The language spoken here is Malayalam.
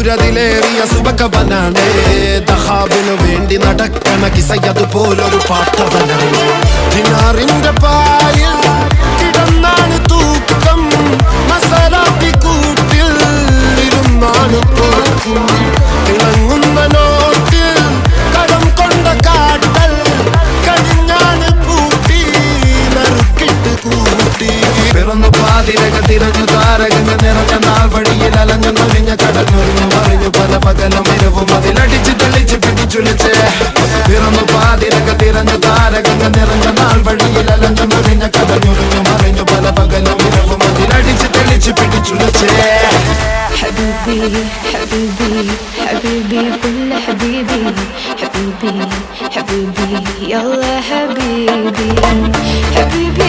സൂര്യതിലേറിയ സുബകവനാണ് ദഹാബിനു വേണ്ടി നടക്കണ കിസയതുപോലൊരു പാട്ടവനാണ് ദിനാറിന്റെ പായിൽ കിടന്നാണ് തൂക്കം മസാലാപ്പി കൂട്ടിൽ ഇരുന്നാണ് പോക്കും തിളങ്ങുന്ന നോട്ടിൽ കടം കൊണ്ട കാട്ടൽ കഴിഞ്ഞാണ് പൂട്ടി നറുക്കിട്ട് കൂട്ടി പിറന്നു പാതിരക തിരഞ്ഞു താരകങ്ങൾ നിറഞ്ഞ നാൾ വഴിയിൽ അലഞ്ഞു നൊലിഞ്ഞ കടഞ്ഞൊരിഞ്ഞു മറിഞ്ഞു പല പകലും ഇരവും അതിലടിച്ച് തെളിച്ച് പിടിച്ചുലിച്ച് പിറന്നു പാതിരക തിരഞ്ഞു താരകങ്ങൾ നിറഞ്ഞ നാൾ വഴിയിൽ അലഞ്ഞു നൊലിഞ്ഞ കടഞ്ഞൊരിഞ്ഞു മറിഞ്ഞു പല പകലും ഇരവും അതിലടിച്ച് തെളിച്ച് പിടിച്ചുലിച്ച് حبيبي حبيبي حبيبي كل حبيبي حبيبي حبيبي يلا حبيبي حبيبي